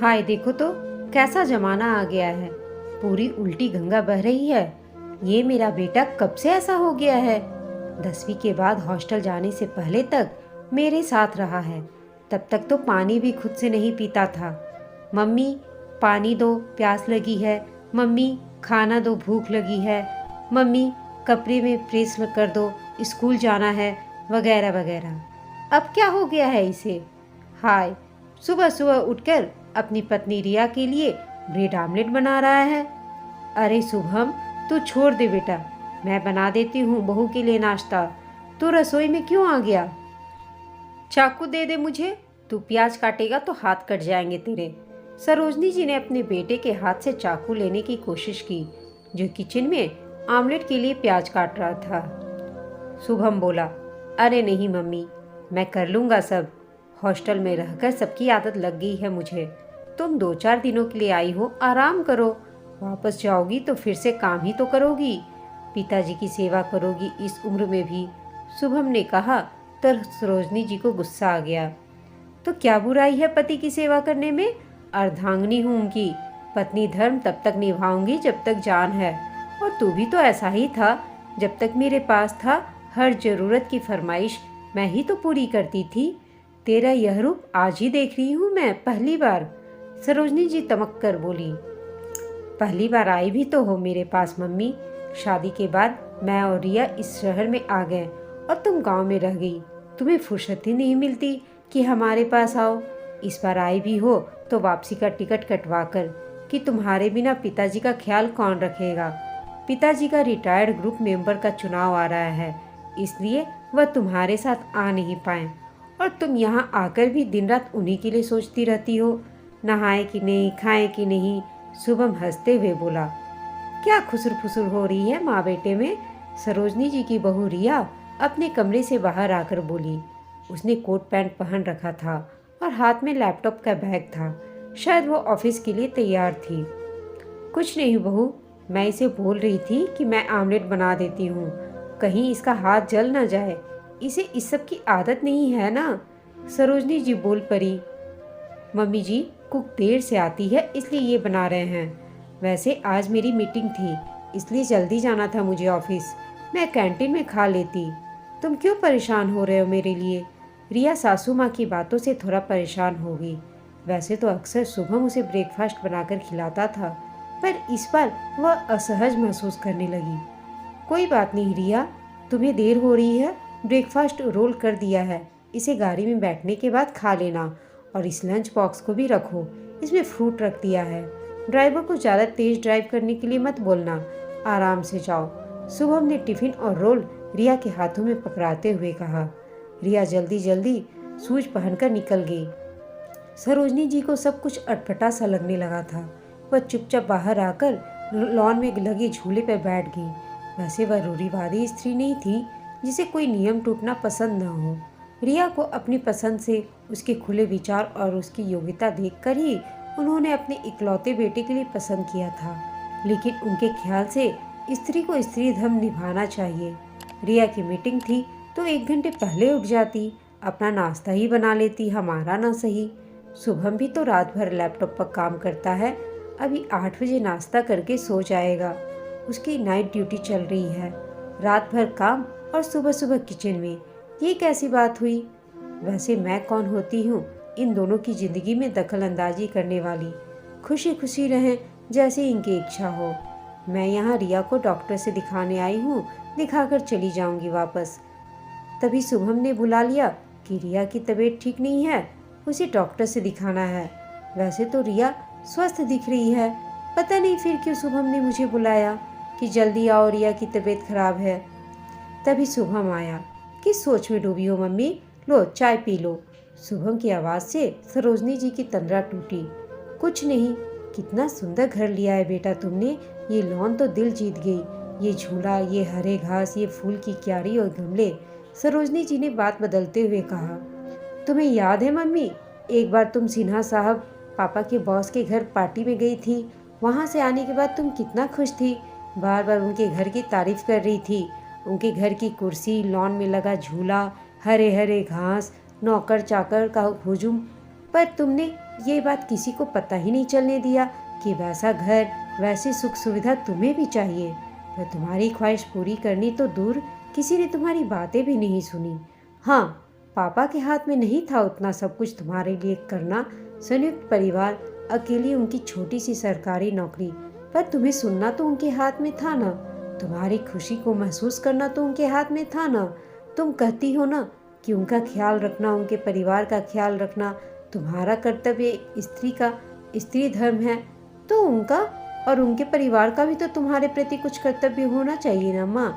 हाय देखो तो कैसा जमाना आ गया है। पूरी उल्टी गंगा बह रही है। ये मेरा बेटा कब से ऐसा हो गया है। 10वीं के बाद हॉस्टल जाने से पहले तक मेरे साथ रहा है। तब तक तो पानी भी खुद से नहीं पीता था। मम्मी पानी दो प्यास लगी है, मम्मी खाना दो भूख लगी है, मम्मी कपड़े में प्रेस कर दो स्कूल जाना है, वगैरह वगैरह। अब क्या हो गया है इसे। हाय सुबह सुबह उठकर अपनी पत्नी रिया के लिए ब्रेड आमलेट बना रहा है। अरे शुभम, तू छोड़ दे बेटा, मैं बना देती हूँ बहू के लिए नाश्ता। तू रसोई में क्यों आ गया। चाकू दे दे मुझे, तू प्याज काटेगा तो हाथ कट जाएंगे तेरे। सरोजनी जी ने अपने बेटे के हाथ से चाकू लेने की कोशिश की, जो किचन में आमलेट के लिए प्याज काट रहा था। शुभम बोला, अरे नहीं मम्मी, मैं कर लूँगा सब। हॉस्टल में रहकर सबकी आदत लग गई है मुझे। तुम 2-4 दिनों के लिए आई हो, आराम करो। वापस जाओगी तो फिर से काम ही तो करोगी। पिताजी की सेवा करोगी इस उम्र में भी। शुभम ने कहा तो सरोजनी जी को गुस्सा आ गया। तो क्या बुराई है पति की सेवा करने में। अर्धांगिनी हूँ उनकी। पत्नी धर्म तब तक निभाऊंगी जब तक जान है। और तू भी तो ऐसा ही था। जब तक मेरे पास था हर जरूरत की फरमाइश मैं ही तो पूरी करती थी। तेरा यह रूप आज ही देख रही हूँ मैं पहली बार। सरोजनी जी तमक कर बोली, पहली बार आई भी तो हो मेरे पास मम्मी। शादी के बाद मैं और रिया इस शहर में आ गए और तुम गांव में रह गई। तुम्हें फुर्सत ही नहीं मिलती कि हमारे पास आओ। इस बार आई भी हो तो वापसी का टिकट कटवा कर, कि तुम्हारे बिना पिताजी का ख्याल कौन रखेगा। पिताजी का रिटायर्ड ग्रुप मेंबर का चुनाव आ रहा है, इसलिए वह तुम्हारे साथ आ नहीं पाए। और तुम यहाँ आकर भी दिन रात उन्हीं के लिए सोचती रहती हो, नहाए कि नहीं, खाए कि नहीं। शुभम हंसते हुए बोला, क्या खुसर फुसर हो रही है माँ बेटे में। सरोजनी जी की बहू रिया अपने कमरे से बाहर आकर बोली। उसने कोट पैंट पहन रखा था और हाथ में लैपटॉप का बैग था। शायद वो ऑफिस के लिए तैयार थी। कुछ नहीं बहू, मैं इसे बोल रही थी कि मैं आमलेट बना देती हूँ, कहीं इसका हाथ जल ना जाए। इसे इस सब की आदत नहीं है ना। सरोजनी जी बोल पड़ी, मम्मी जी कुक देर से आती है इसलिए ये बना रहे हैं। वैसे आज मेरी मीटिंग थी इसलिए जल्दी जाना था मुझे ऑफिस। मैं कैंटीन में खा लेती। तुम क्यों परेशान हो रहे हो मेरे लिए। रिया सासू माँ की बातों से थोड़ा परेशान हो गई। वैसे तो अक्सर सुबह उसे ब्रेकफास्ट बनाकर खिलाता था, पर इस बार वह असहज महसूस करने लगी। कोई बात नहीं रिया, तुम्हें देर हो रही है। ब्रेकफास्ट रोल कर दिया है, इसे गाड़ी में बैठने के बाद खा लेना। और इस लंच बॉक्स को भी रखो, इसमें फ्रूट रख दिया है। ड्राइवर को ज़्यादा तेज ड्राइव करने के लिए मत बोलना, आराम से जाओ। शुभम ने टिफिन और रोल रिया के हाथों में पकड़ाते हुए कहा। रिया जल्दी जल्दी शूज पहनकर निकल गई। सरोजनी जी को सब कुछ अटपटा सा लगने लगा था। वह चुपचाप बाहर आकर लॉन में लगे झूले पर बैठ गई। वैसे वह रूढ़िवादी स्त्री नहीं थी जिसे कोई नियम टूटना पसंद न हो। रिया को अपनी पसंद से, उसके खुले विचार और उसकी योग्यता देखकर ही उन्होंने अपने इकलौते बेटे के लिए पसंद किया था। लेकिन उनके ख्याल से स्त्री को स्त्री धर्म निभाना चाहिए। रिया की मीटिंग थी तो 1 घंटे पहले उठ जाती, अपना नाश्ता ही बना लेती, हमारा ना सही। शुभम भी तो रात भर लैपटॉप पर काम करता है, अभी 8 बजे नाश्ता करके सो जाएगा। उसकी नाइट ड्यूटी चल रही है, रात भर काम और सुबह सुबह किचन में। ये कैसी बात हुई। वैसे मैं कौन होती हूँ इन दोनों की जिंदगी में दखल अंदाजी करने वाली। खुशी खुशी रहें जैसे इनकी इच्छा हो। मैं यहाँ रिया को डॉक्टर से दिखाने आई हूँ, दिखाकर चली जाऊंगी वापस। तभी शुभम ने बुला लिया कि रिया की तबीयत ठीक नहीं है, उसे डॉक्टर से दिखाना है। वैसे तो रिया स्वस्थ दिख रही है, पता नहीं फिर क्यों शुभम ने मुझे बुलाया कि जल्दी आओ, रिया की तबीयत खराब है। तभी शुभम आया। किस सोच में डूबी हो मम्मी, लो चाय पी लो। शुभम की आवाज़ से सरोजनी जी की तंद्रा टूटी। कुछ नहीं, कितना सुंदर घर लिया है बेटा तुमने। ये लॉन तो दिल जीत गई, ये झूला, ये हरे घास, ये फूल की क्यारी और गमले। सरोजनी जी ने बात बदलते हुए कहा, तुम्हें याद है मम्मी, एक बार तुम सिन्हा साहब पापा के बॉस के घर पार्टी में गई थी। वहाँ से आने के बाद तुम कितना खुश थी, बार बार उनके घर की तारीफ कर रही थी। उनके घर की कुर्सी, लॉन में लगा झूला, हरे हरे घास, नौकर चाकर का हुजूम। पर तुमने ये बात किसी को पता ही नहीं चलने दिया कि वैसा घर, वैसी सुख सुविधा तुम्हें भी चाहिए। पर तुम्हारी ख्वाहिश पूरी करनी तो दूर, किसी ने तुम्हारी बातें भी नहीं सुनी। हाँ, पापा के हाथ में नहीं था उतना सब कुछ तुम्हारे लिए करना, संयुक्त परिवार, अकेली उनकी छोटी सी सरकारी नौकरी। पर तुम्हें सुनना तो उनके हाथ में था ना, तुम्हारी खुशी को महसूस करना तो उनके हाथ में था ना। तुम कहती हो ना कि उनका ख्याल रखना, उनके परिवार का ख्याल रखना तुम्हारा कर्तव्य एक स्त्री का स्त्री धर्म है, तो उनका और उनके परिवार का भी तो तुम्हारे प्रति कुछ कर्तव्य होना चाहिए ना माँ।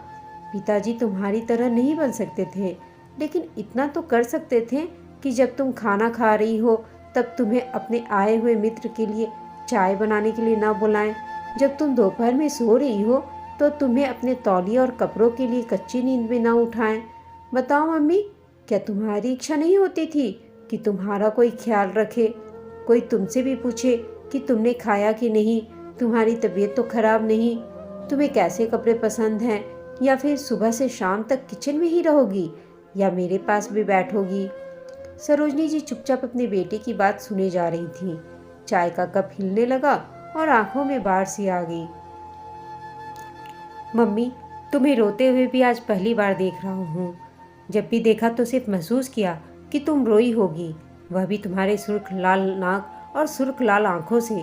पिताजी तुम्हारी तरह नहीं बन सकते थे, लेकिन इतना तो कर सकते थे कि जब तुम खाना खा रही हो तब तुम्हें अपने आए हुए मित्र के लिए चाय बनाने के लिए ना बुलाएं। जब तुम दोपहर में सो रही हो तो तुम्हें अपने तौलिए और कपड़ों के लिए कच्ची नींद में ना उठाएं। बताओ मम्मी, क्या तुम्हारी इच्छा नहीं होती थी कि तुम्हारा कोई ख्याल रखे, कोई तुमसे भी पूछे कि तुमने खाया कि नहीं, तुम्हारी तबीयत तो खराब नहीं, तुम्हें कैसे कपड़े पसंद हैं, या फिर सुबह से शाम तक किचन में ही रहोगी या मेरे पास भी बैठोगी। सरोजनी जी चुपचाप अपने बेटे की बात सुने जा रही थी। चाय का कप हिलने लगा और आंखों में बाढ़ सी आ गई। मम्मी, तुम्हें रोते हुए भी आज पहली बार देख रहा हूँ। जब भी देखा तो सिर्फ महसूस किया कि तुम रोई होगी, वह भी तुम्हारे सुर्ख लाल नाक और सुर्ख लाल आंखों से।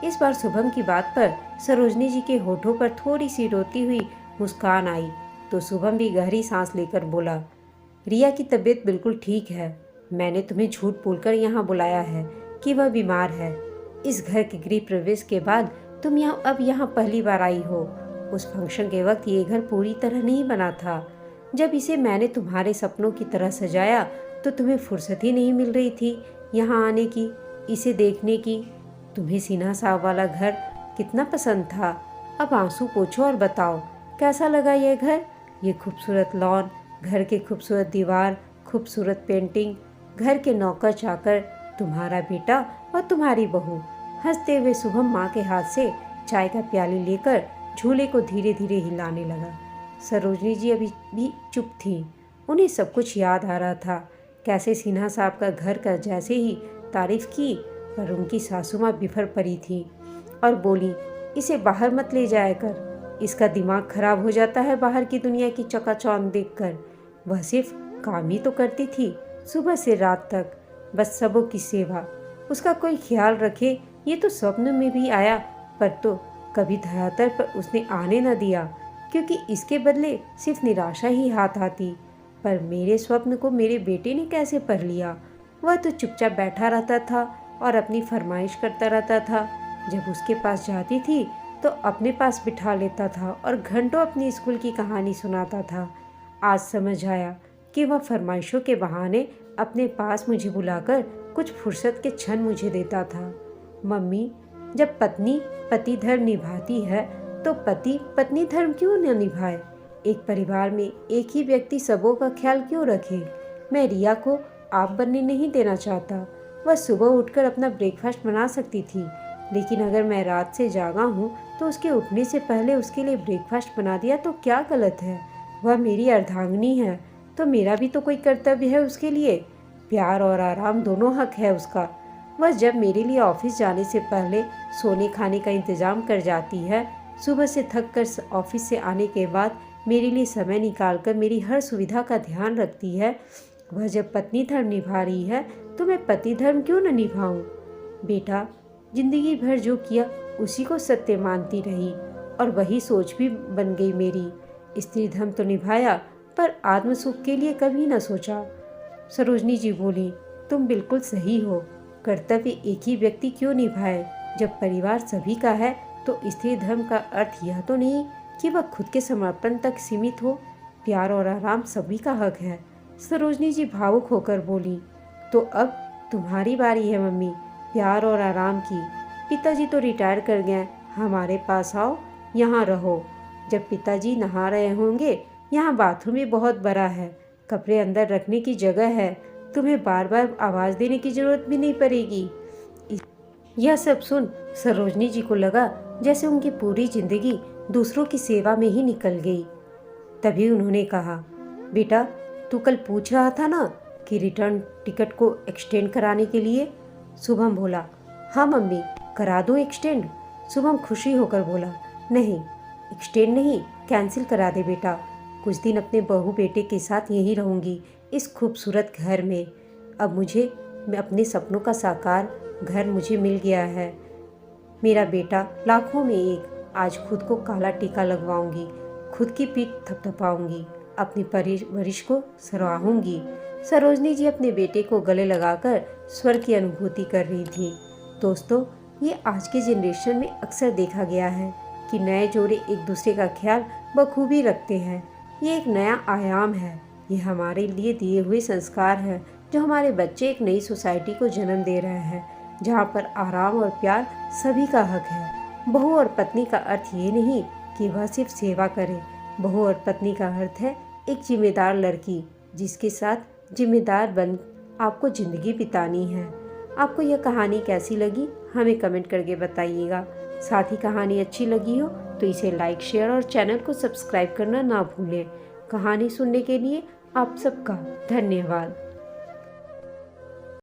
इस बार शुभम की बात पर सरोजनी जी के होठों पर थोड़ी सी रोती हुई मुस्कान आई तो शुभम भी गहरी सांस लेकर बोला, रिया की तबीयत बिल्कुल ठीक है। मैंने तुम्हें झूठ बोलकर यहाँ बुलाया है कि वह बीमार है। इस घर के गृह प्रवेश के बाद तुम अब यहाँ पहली बार आई हो। उस फंक्शन के वक्त ये घर पूरी तरह नहीं बना था। जब इसे मैंने तुम्हारे सपनों की तरह सजाया तो तुम्हें फुर्सत ही नहीं मिल रही थी यहाँ आने की, इसे देखने की। तुम्हें सिन्हा साहब वाला घर कितना पसंद था। अब आंसू पोंछो और बताओ, कैसा लगा यह घर? ये खूबसूरत लॉन, घर के खूबसूरत दीवार, खूबसूरत पेंटिंग, घर के नौकर चाकर, तुम्हारा बेटा और तुम्हारी बहू। हंसते हुए शुभम माँ के हाथ से चाय का प्याली लेकर झूले को धीरे धीरे हिलाने लगा। सरोजनी जी अभी भी चुप थी। उन्हें सब कुछ याद आ रहा था, कैसे सिन्हा साहब का घर का जैसे ही तारीफ की पर उनकी सासू माँ बिफर पड़ी थी और बोली, इसे बाहर मत ले जाया कर, इसका दिमाग खराब हो जाता है बाहर की दुनिया की चकाचौंध देखकर। वह सिर्फ काम ही तो करती थी, सुबह से रात तक, बस सबों की सेवा। उसका कोई ख्याल रखे ये तो स्वप्न में भी आया, पर तो कभी धरातल पर उसने आने न दिया, क्योंकि इसके बदले सिर्फ निराशा ही हाथ आती। पर मेरे स्वप्न को मेरे बेटे ने कैसे पढ़ लिया? वह तो चुपचाप बैठा रहता था और अपनी फरमाइश करता रहता था। जब उसके पास जाती थी तो अपने पास बिठा लेता था और घंटों अपनी स्कूल की कहानी सुनाता था। आज समझ आया कि वह फरमाइशों के बहाने अपने पास मुझे बुलाकर कुछ फुर्सत के क्षण मुझे देता था। मम्मी, जब पत्नी पति धर्म निभाती है तो पति पत्नी धर्म क्यों न निभाए? एक परिवार में एक ही व्यक्ति सबों का ख्याल क्यों रखे? मैं रिया को आप बनने नहीं देना चाहता। वह सुबह उठकर अपना ब्रेकफास्ट बना सकती थी, लेकिन अगर मैं रात से जागा हूँ तो उसके उठने से पहले उसके लिए ब्रेकफास्ट बना दिया तो क्या गलत है? वह मेरी अर्धांगिनी है तो मेरा भी तो कोई कर्तव्य है उसके लिए। प्यार और आराम दोनों हक है उसका। वह जब मेरे लिए ऑफिस जाने से पहले सोने खाने का इंतजाम कर जाती है, सुबह से थक कर ऑफिस से आने के बाद मेरे लिए समय निकालकर मेरी हर सुविधा का ध्यान रखती है, वह जब पत्नी धर्म निभा रही है तो मैं पति धर्म क्यों न निभाऊं? बेटा, जिंदगी भर जो किया उसी को सत्य मानती रही और वही सोच भी बन गई मेरी। स्त्री धर्म तो निभाया पर आत्म सुख के लिए कभी न सोचा। सरोजनी जी बोली, तुम बिल्कुल सही हो। कर्तव्य एक ही व्यक्ति क्यों निभाए? जब परिवार सभी का है तो स्त्री धर्म का अर्थ यह तो नहीं कि वह खुद के समर्पण तक सीमित हो। प्यार और आराम सभी का हक है। सरोजनी जी भावुक होकर बोली, तो अब तुम्हारी बारी है मम्मी, प्यार और आराम की। पिताजी तो रिटायर कर गए, हमारे पास आओ, यहाँ रहो। जब पिताजी नहा रहे होंगे, यहाँ बाथरूम भी बहुत बड़ा है, कपड़े अंदर रखने की जगह है, तुम्हें बार बार आवाज़ देने की जरूरत भी नहीं पड़ेगी। यह सब सुन सरोजनी जी को लगा जैसे उनकी पूरी जिंदगी दूसरों की सेवा में ही निकल गई। तभी उन्होंने कहा, बेटा, तू कल पूछ रहा था ना कि रिटर्न टिकट को एक्सटेंड कराने के लिए, शुभम बोला, हाँ मम्मी, करा दूँ एक्सटेंड? शुभम खुशी होकर बोला, नहीं, एक्सटेंड नहीं, कैंसिल करा दे बेटा। कुछ दिन अपने बहू बेटे के साथ यहीं रहूँगी, इस खूबसूरत घर में। अब मैं अपने सपनों का साकार घर मुझे मिल गया है। मेरा बेटा लाखों में एक। आज खुद को काला टीका लगवाऊंगी, खुद की पीठ थपथपाऊंगी, अपनी परवरिश को सराहूंगी। सरोजनी जी अपने बेटे को गले लगाकर स्वर्ग की अनुभूति कर रही थी। दोस्तों, ये आज के जनरेशन में अक्सर देखा गया है कि नए जोड़े एक दूसरे का ख्याल बखूबी रखते हैं। ये एक नया आयाम है। ये हमारे लिए दिए हुए संस्कार है जो हमारे बच्चे एक नई सोसाइटी को जन्म दे रहे हैं, जहाँ पर आराम और प्यार सभी का हक है। बहू और पत्नी का अर्थ ये नहीं कि वह सिर्फ सेवा करे। बहू और पत्नी का अर्थ है एक जिम्मेदार लड़की, जिसके साथ जिम्मेदार बन आपको ज़िंदगी बितानी है। आपको यह कहानी कैसी लगी हमें कमेंट करके बताइएगा। साथ ही कहानी अच्छी लगी हो तो इसे लाइक, शेयर और चैनल को सब्सक्राइब करना ना भूलें। कहानी सुनने के लिए आप सबका धन्यवाद।